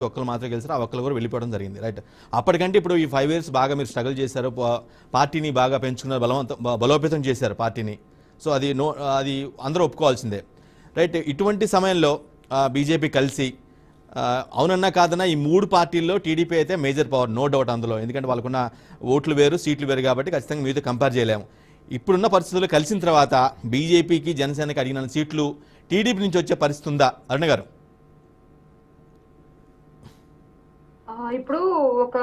ఒక్కరు మాత్రమే గెలిచారు. ఆ ఒక్కరు కూడా వెళ్ళిపోవడం జరిగింది. రైట్. అప్పటికంటే ఇప్పుడు ఈ 5 ఇయర్స్ బాగా మీరు స్ట్రగుల్ చేశారు. పార్టీని బాగా పెంచుకున్నారు, బలోపేతం చేశారు పార్టీని. సో అది అందరూ ఒప్పుకోవాల్సిందే. రైట్. ఇటువంటి సమయంలో బీజేపీ కలిసి అవునన్నా కాదన్నా ఈ 3 పార్టీల్లో టీడీపీ అయితే మేజర్ పవర్, నో డౌట్ అందులో. ఎందుకంటే వాళ్ళకున్న ఓట్లు వేరు, సీట్లు వేరు కాబట్టి ఖచ్చితంగా మీతో కంపేర్ చేయలేము. ఇప్పుడున్న పరిస్థితుల్లో కలిసిన తర్వాత బీజేపీకి జనసేనకి అడిగిన సీట్లు టీడీపీ నుంచి వచ్చే పరిస్థితి ఉందా అరుణ గారు? ఇప్పుడు ఒక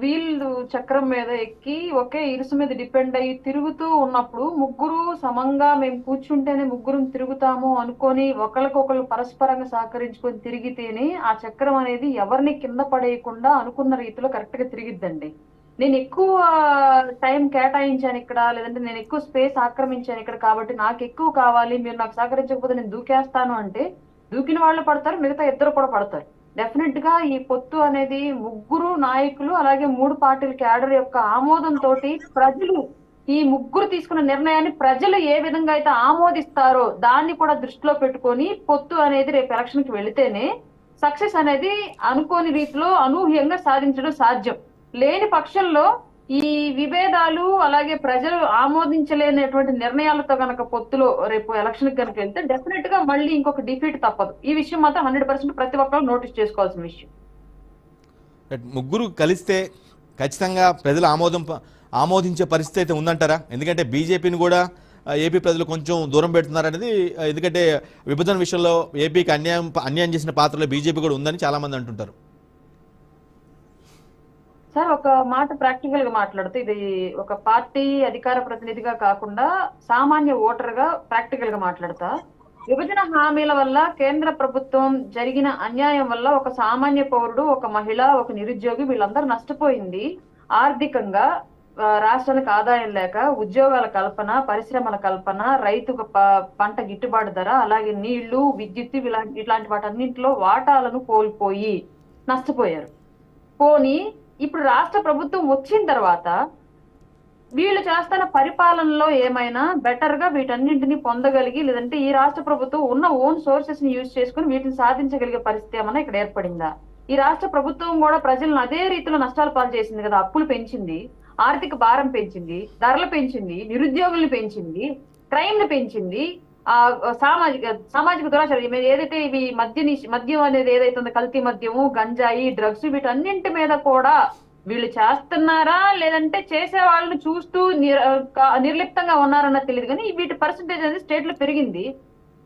వీల్ చక్రం మీద ఎక్కి ఒకే ఇరుసు మీద డిపెండ్ అయ్యి తిరుగుతూ ఉన్నప్పుడు ముగ్గురు సమంగా మేము కూర్చుంటేనే ముగ్గురు తిరుగుతాము అనుకొని ఒకరికొకరు పరస్పరంగా సహకరించుకొని తిరిగితేనే ఆ చక్రం అనేది ఎవరిని కింద పడేయకుండా అనుకున్న రీతిలో కరెక్ట్ గా తిరిగిద్దండి. నేను ఎక్కువ టైం కేటాయించాను ఇక్కడ, లేదంటే నేను ఎక్కువ స్పేస్ ఆక్రమించాను ఇక్కడ కాబట్టి నాకు ఎక్కువ కావాలి, మీరు నాకు సహకరించకపోతే నేను దూకేస్తాను అంటే దూకిన వాళ్ళు పడతారు, మిగతా ఇద్దరు కూడా పడతారు. డెఫినెట్ గా ఈ పొత్తు అనేది ముగ్గురు నాయకులు అలాగే 3 పార్టీల క్యాడర్ యొక్క ఆమోదంతో ప్రజలు ఈ ముగ్గురు తీసుకున్న నిర్ణయాన్ని ప్రజలు ఏ విధంగా అయితే ఆమోదిస్తారో దాన్ని కూడా దృష్టిలో పెట్టుకొని పొత్తు అనేది రేపు ఎలక్షన్ కి వెళితేనే సక్సెస్ అనేది అనుకోని రీతిలో అనూహ్యంగా సాధించడం సాధ్యం. లేని పక్షంలో ఈ విభేదాలు అలాగే ప్రజలు ఆమోదించలేనటువంటి నిర్ణయాలతో గనక పొత్తులో రేపు ఎలక్షన్ కనుక వెళ్తే డెఫినెట్ గా మళ్ళీ ఇంకొక డిఫీట్ తప్పదు. ఈ విషయం మాత్రం 100% ప్రతి ఒక్కరు నోటీస్ చేసుకోవాల్సిన విషయం. ముగ్గురు కలిస్తే ఖచ్చితంగా ప్రజలు ఆమోదించే పరిస్థితి అయితే ఉందంటారా? ఎందుకంటే బీజేపీని కూడా ఏపీ ప్రజలు కొంచెం దూరం పెడుతున్నారనేది, ఎందుకంటే విభజన విషయంలో ఏపీకి అన్యాయం చేసిన పాత్రలో బీజేపీ కూడా ఉందని చాలా మంది అంటుంటారు. సార్, ఒక మాట ప్రాక్టికల్ గా మాట్లాడుతూ, ఇది ఒక పార్టీ అధికార ప్రతినిధిగా కాకుండా సామాన్య ఓటర్ గా ప్రాక్టికల్ గా మాట్లాడతా, విభజన హామీల వల్ల కేంద్ర ప్రభుత్వం జరిగిన అన్యాయం వల్ల ఒక సామాన్య పౌరుడు, ఒక మహిళ, ఒక నిరుద్యోగి వీళ్ళందరూ నష్టపోయింది. ఆర్థికంగా రాష్ట్రానికి ఆదాయం లేక, ఉద్యోగాల కల్పన, పరిశ్రమల కల్పన, రైతుకు పంట గిట్టుబాటు ధర, అలాగే నీళ్లు, విద్యుత్ ఇలాంటి వాటన్నింటిలో వాటాలను కోల్పోయి నష్టపోయారు. పోనీ ఇప్పుడు రాష్ట్ర ప్రభుత్వం వచ్చిన తర్వాత వీళ్ళు చేస్తున్న పరిపాలనలో ఏమైనా బెటర్ గా వీటన్నింటినీ పొందగలిగి, లేదంటే ఈ రాష్ట్ర ప్రభుత్వం ఉన్న ఓన్ సోర్సెస్ ని యూజ్ చేసుకుని వీటిని సాధించగలిగే పరిస్థితి ఏమన్నా ఇక్కడ ఏర్పడిందా? ఈ రాష్ట్ర ప్రభుత్వం కూడా ప్రజలను అదే రీతిలో నష్టాలు పాలు చేసింది కదా. అప్పులు పెంచింది, ఆర్థిక భారం పెంచింది, ధరలు పెంచింది, నిరుద్యోగుల్ని పెంచింది, క్రైమ్ ని పెంచింది, సామాజిక దురాచారం ఏదైతే ఇవి మద్యం అనేది ఏదైతే ఉందో, కల్తీ మద్యము, గంజాయి, డ్రగ్స్ వీటన్నింటి మీద కూడా వీళ్ళు చేస్తున్నారా లేదంటే చేసే వాళ్ళని చూస్తూ నిర్లిప్తంగా ఉన్నారన్న తెలియదు. కానీ వీటి పర్సంటేజ్ అనేది స్టేట్ లో పెరిగింది.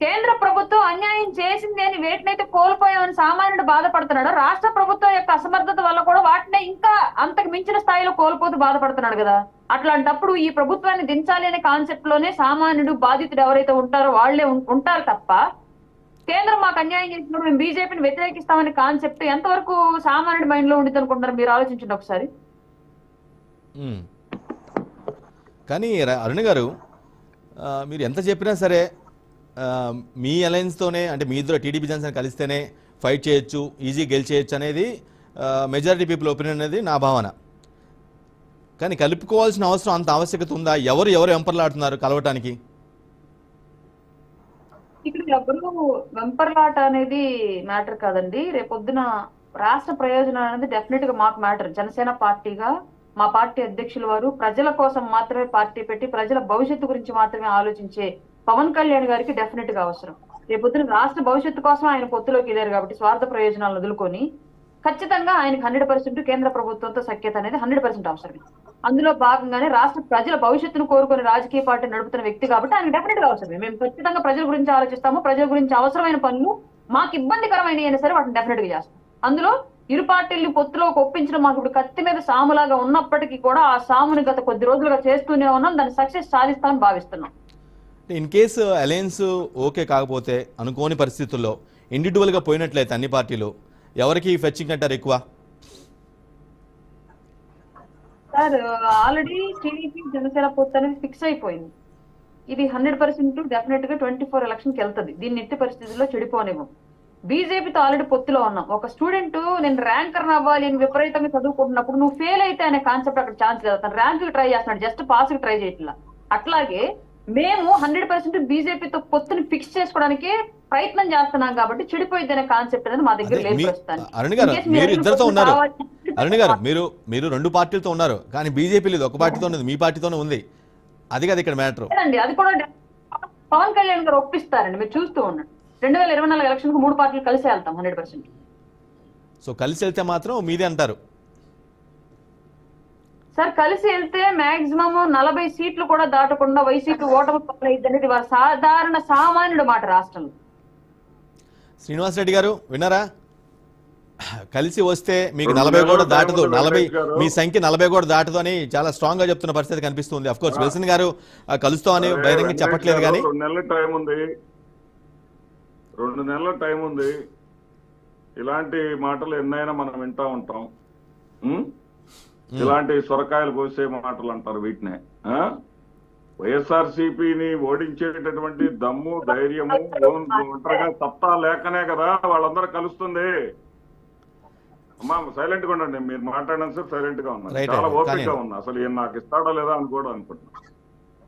కేంద్ర ప్రభుత్వం అన్యాయం చేసింది అని వేటినైతే కోల్పోయామని సామాన్యుడు బాధపడుతున్నాడు, రాష్ట్ర ప్రభుత్వం యొక్క అసమర్థత వల్ల కూడా వాటినే ఇంకా అంతకు మించిన స్థాయిలో కోల్పోతూ బాధపడుతున్నాడు కదా. అట్లాంటప్పుడు ఈ ప్రభుత్వాన్ని దించాలి అనే కాన్సెప్ట్ లోనే సామాన్యుడు, బాధితుడు ఎవరైతే ఉంటారో వాళ్లే ఉంటారు తప్ప, కేంద్రం మాకు అన్యాయం చేసినప్పుడు మేము బీజేపీని వ్యతిరేకిస్తామనే కాన్సెప్ట్ ఎంతవరకు సామాన్యుడి మైండ్ లో ఉండిద్ది అనుకుంటున్నారు? మీరు ఆలోచించండి ఒకసారి. కానీ అరుణ్ గారు, మీరు ఎంత చెప్పినా సరే మీ అలయన్స్తోనే, అంటే మీ ఇద్దరు టీడీపీ జనసేన కలిస్తేనే ఫైట్ చేయొచ్చు, ఈజీ గెలిచేయచ్చు అనేది మెజారిటీ పీపుల్ ఒపీనియన్ అనేది నా భావన. కానీ కలుపుకోవాల్సిన అవసరం అంత ఆవశ్యకత ఉందా? ఎవరు వెంపర్లాడుతున్నారు కలవటానికి? ఇక్కడ ఎవరు వెంపర్లాట అనేది మ్యాటర్ కాదండి. రేపొద్దున రాష్ట్ర ప్రయోజనం అనేది డెఫినెట్ గా మాకు మ్యాటర్. జనసేన పార్టీగా మా పార్టీ అధ్యక్షుల వారు ప్రజల కోసం మాత్రమే పార్టీ పెట్టి ప్రజల భవిష్యత్తు గురించి మాత్రమే ఆలోచించే పవన్ కళ్యాణ్ గారికి డెఫినెట్ గా అవసరం. రేపొద్దున రాష్ట్ర భవిష్యత్తు కోసం ఆయన పొత్తులోకి వెళ్ళారు కాబట్టి స్వార్థ ప్రయోజనాలను వదులుకొని ఖచ్చితంగా ఆయనకు 100% కేంద్ర ప్రభుత్వంతో సఖ్యత అనేది 100% అవసరం. అందులో భాగంగానే రాష్ట్ర ప్రజల భవిష్యత్తును కోరుకుని రాజకీయ పార్టీ నడుపుతున్న వ్యక్తి కాబట్టి ఆయన డెఫినెట్ గా అవసరమే. మేము ఖచ్చితంగా ప్రజల గురించి ఆలోచిస్తాము, ప్రజల గురించి అవసరమైన పనులు మాకు ఇబ్బందికరమైన అయినా సరే వాటిని డెఫినెట్ గా చేస్తాం. అందులో ఇరు పార్టీలు పొత్తులోకి ఒప్పించడం మాకు ఇప్పుడు కత్తి మీద సాములాగా ఉన్నప్పటికీ కూడా ఆ సాముని గత కొద్ది రోజులుగా చేస్తూనే ఉన్నాం, దాన్ని సక్సెస్ సాధిస్తామని భావిస్తున్నాం. ఇన్ కేసు అలయన్స్ ఓకే కాకపోతే, అనుకోని పరిస్థితుల్లో ఇండివిజువల్ గా పోయినట్లయితే అన్ని పార్టీలు ఎవరికి ఫెచ్చింగ్ అంటారు ఎక్కువ? సార్, ఆల్రెడీ టీడీపీ జనసేన పొత్తు అనేది ఫిక్స్ అయిపోయింది. ఇది 100% డెఫినెట్ గా 24 ఎలక్షన్ కి వెళ్తుంది. దీన్ని ఎట్టి పరిస్థితుల్లో చెడిపోనివ్వం. బీజేపీతో ఆల్రెడీ పొత్తులో ఉన్నాం. ఒక స్టూడెంట్ నేను ర్యాంకర్ అవ్వాలి అని విపరీతంగా చదువుకుంటున్నప్పుడు నువ్వు ఫెయిల్ అయితే అనే కాన్సెప్ట్ అక్కడ ఛాన్స్ లేదు. తను ర్యాంక్ కి ట్రై చేస్తున్నాడు, జస్ట్ పాస్ కి ట్రై చేయట్లా. అట్లాగే మేము 100% బీజేపీతో పొత్తుని ఫిక్స్ చేసుకోవడానికి ప్రయత్నం చేస్తున్నాం కాబట్టి చెడిపోయింది అనే కాన్సెప్ట్ అనేది మా దగ్గర అదే లేదు మీ ప్రస్తుతానికి. అరుణ్ గారు In case మీరు అడిగిన ఇద్దరితో పొత్తు ఉన్నారు. కావాలి- అరుణ్ గారు మీరు 2 పార్టీలతో ఉన్నారు, కానీ బీజేపీ లేదు, ఒక పార్టీతోనే ఉంది, మీ పార్టీతోనే ఉంది. అది కాదు ఇక్కడ మ్యాటర్. లేదండి, అది కూడా పవన్ కళ్యాణ్ గారు ఒప్పిస్తారండి, మీరు చూస్తూ ఉండండి. 2024 ఎలక్షన్ కు 3 పార్టీలు కలిసి వెళ్తాం 100%. సో కలిసి వెళ్తే మాత్రం మీదే అంటారు. సార్ కలిసి వెళ్తే మాక్సిమం 40 సీట్లు కూడా దాటకుండా వైసీపీ ఓటమి పాలైద్ది అనేది వారి సాధారణ సామాన్యుడు మాట రాష్ట్రంలో. శ్రీనివాస్ రెడ్డి గారు విన్నారా? కలిసి వస్తే మీకు 40 కూడా దాటదు, 40 మీ సంఖ్య 40 కూడా దాటదు అని చాలా స్ట్రాంగ్ గా చెప్తున్న పరిస్థితి కనిపిస్తుంది. అఫ్ కోర్స్ విల్సన్ గారు కలుస్తామని బహిరంగ చెప్పట్లేదు, కానీ 2 నెలల టైం ఉంది, 2 నెలల టైం ఉంది. ఇలాంటి మాటలు ఎన్నైనా మనం వింటా ఉంటాం. ఇలాంటి సొరకాయలు కోసే మాటలు అంటారు వీటినే. వైఎస్ఆర్సీపీని ఓడించేటటువంటి దమ్ము, ధైర్యము, ఒంటరిగా సత్తా లేకనే కదా వాళ్ళందరూ కలుస్తుంది. అమ్మా సైలెంట్ గా ఉండండి, మీరు మాట్లాడిన సార్ సైలెంట్ గా ఉన్నారు, చాలా ఓపిక గా ఉన్నా. అసలు ఈయన నాకు ఇస్తాడో లేదా అని కూడా అనుకుంటున్నా.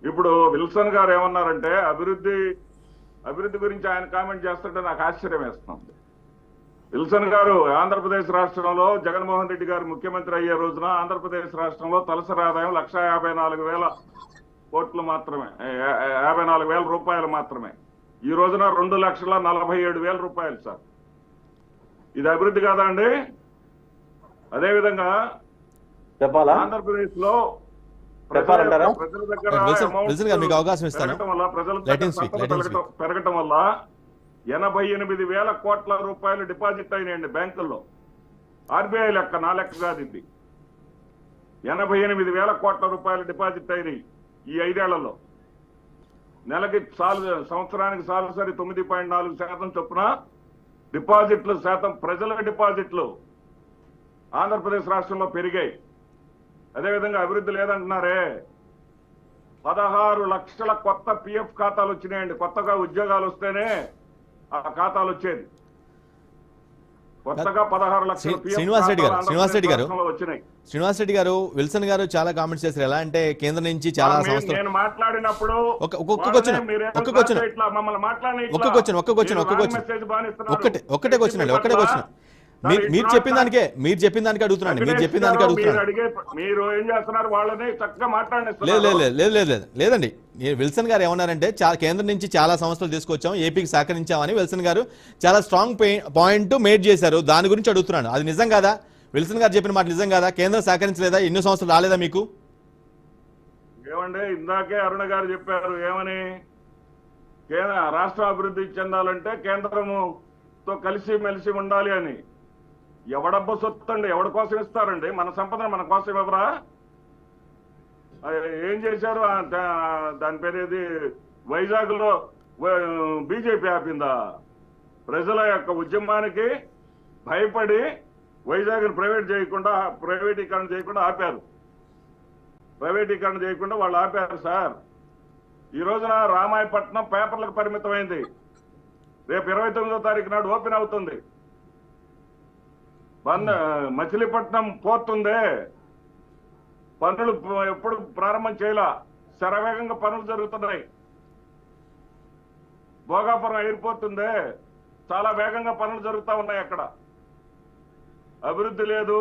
ఇప్పుడు విల్సన్ గారు ఏమన్నారంటే అభివృద్ధి గురించి ఆయన కామెంట్ చేస్తుంటే నాకు ఆశ్చర్యం వేస్తుంది. విల్సన్ గారు ఆంధ్రప్రదేశ్ రాష్ట్రంలో జగన్మోహన్ రెడ్డి గారు ముఖ్యమంత్రి అయ్యే రోజున ఆంధ్రప్రదేశ్ రాష్ట్రంలో తలసరి ఆదాయం 1,54,000 కోట్లు మాత్రమే, 54,000 రూపాయలు మాత్రమే. ఈ రోజున 2,47,000 రూపాయలు సార్. ఇది అభివృద్ధి కాదా అండి? అదేవిధంగా చెప్పాలా? ఆంధ్రప్రదేశ్ లో చెప్పాలంటారా? ప్రజల దగ్గర విల్సన్ గారు మీకు అవకాశం ఇస్తాను. పెరగటం వల్ల 88,000 కోట్ల రూపాయలు డిపాజిట్ అయినాయండి బ్యాంకుల్లో. ఆర్బీఐ లెక్క, నా లెక్క కాదు ఇది. 88,000 కోట్ల రూపాయలు డిపాజిట్ అయినాయి ఈ 5 ఏళ్లలో. నెలకి సంవత్సరానికి సరాసరి 9.4% చొప్పున డిపాజిట్లు శాతం, ప్రజల డిపాజిట్లు ఆంధ్రప్రదేశ్ రాష్ట్రంలో పెరిగాయి. అదేవిధంగా అభివృద్ధి లేదంటున్నారే, 16 లక్షల కొత్త పిఎఫ్ ఖాతాలు వచ్చినాయండి. కొత్తగా ఉద్యోగాలు వస్తేనే ఆ ఖాతాలు వచ్చేది. కొత్తగా 16 లక్షల శ్రీనివాస్ రెడ్డి గారు వచ్చినాయి. శ్రీనివాస్ రెడ్డి గారు విల్సన్ గారు చాలా కామెంట్స్ చేశారు. ఎలా అంటే కేంద్రం నుంచి చాలా సంస్థలు. నేను మాట్లాడినప్పుడు ఒక్కటే క్వశ్చన్ అండి. మీరు చెప్పిన దానికే అడుగుతున్నాను. మీరు ఏం చేస్తున్నారు? వాళ్ళని చక్కగా మాట్లాడిన లేదండి. విల్సన్ గారు ఏమన్నారంటే కేంద్రం నుంచి చాలా సంస్థలు తీసుకొచ్చాం, ఏపీకి సహకరించామని విల్సన్ గారు చాలా స్ట్రాంగ్ పాయింట్ మేడ్ చేశారు. దాని గురించి అడుగుతున్నాను, అది నిజం కాదా? విల్సన్ గారు చెప్పిన మాట నిజం కాదా? కేంద్రం సహకరించలేదా? ఎన్నో సంవత్సరాలు రాలేదా మీకు? ఏమండి, ఇందాకే అరుణ గారు చెప్పారు ఏమని, రాష్ట్రం అభివృద్ధి చెందాలంటే కేంద్రముతో కలిసి మెలిసి ఉండాలి అని. ఎవడబ్బ సొత్తు అండి, ఎవడి కోసం ఇస్తారండి? మన సంపదను మన కోసం ఇవ్వరా? ఏం చేశారు? దాని పేరు ఏది, వైజాగ్ లో బీజేపీ ఆపిందా? ప్రజల యొక్క ఉద్యమానికి భయపడి వైజాగ్ ప్రైవేటీకరణ చేయకుండా ఆపారు. ప్రైవేటీకరణ చేయకుండా వాళ్ళు ఆపారు సార్. ఈ రోజున రామాయపట్నం పేపర్లకు పరిమితమైంది. రేపు 29వ తారీఖు నాడు ఓపెన్ అవుతుంది. మచిలీపట్నం పోర్ట్ ఉందే, పనులు ఎప్పుడు ప్రారంభం చేయాల, శరవేగంగా పనులు జరుగుతున్నాయి. భోగాపురం ఎయిర్పోర్ట్ ఉందే, చాలా వేగంగా పనులు జరుగుతూ ఉన్నాయి. అక్కడ అభివృద్ధి లేదు,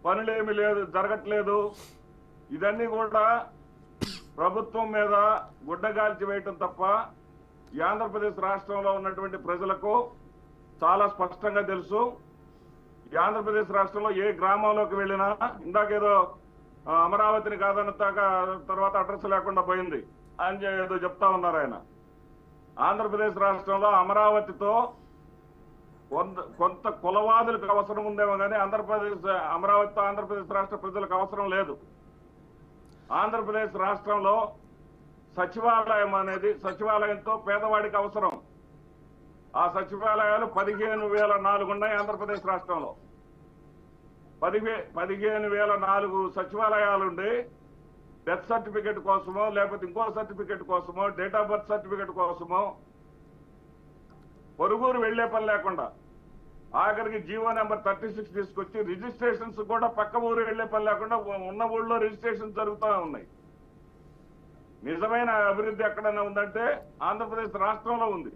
పనులేమి లేదు, జరగట్లేదు. ఇదన్నీ కూడా ప్రభుత్వం మీద గుడ్డగాల్చి వేయటం తప్ప ఈ ఆంధ్రప్రదేశ్ రాష్ట్రంలో ఉన్నటువంటి ప్రజలకు చాలా స్పష్టంగా తెలుసు. ఈ ఆంధ్రప్రదేశ్ రాష్ట్రంలో ఏ గ్రామంలోకి వెళ్ళినా, ఇందాకేదో అమరావతిని కాదన్న తర్వాత అడ్రస్ లేకుండా పోయింది అని ఏదో చెప్తా ఉన్నారు ఆయన. ఆంధ్రప్రదేశ్ రాష్ట్రంలో అమరావతితో కొంత కులవాదులకు అవసరం ఉందేమో కానీ అమరావతితో ఆంధ్రప్రదేశ్ రాష్ట్ర ప్రజలకు అవసరం లేదు. ఆంధ్రప్రదేశ్ రాష్ట్రంలో సచివాలయం అనేది, సచివాలయంతో పేదవాడికి అవసరం. ఆ సచివాలయాలు 15,004 ఉన్నాయి ఆంధ్రప్రదేశ్ రాష్ట్రంలో. 15,004 సచివాలయాలుండి డెత్ సర్టిఫికేట్ కోసమో, లేకపోతే ఇంకో సర్టిఫికేట్ కోసమో, డేట్ ఆఫ్ బర్త్ సర్టిఫికేట్ కోసమో పొరుగురు వెళ్లే పని లేకుండా, ఆఖరికి జీవో నెంబర్ 36 తీసుకొచ్చి రిజిస్ట్రేషన్స్ కూడా పక్క ఊరు వెళ్లే పని లేకుండా ఉన్న ఊళ్ళో రిజిస్ట్రేషన్ జరుగుతూ ఉన్నాయి. నిజమైన అభివృద్ధి ఎక్కడైనా ఉందంటే ఆంధ్రప్రదేశ్ రాష్ట్రంలో ఉంది.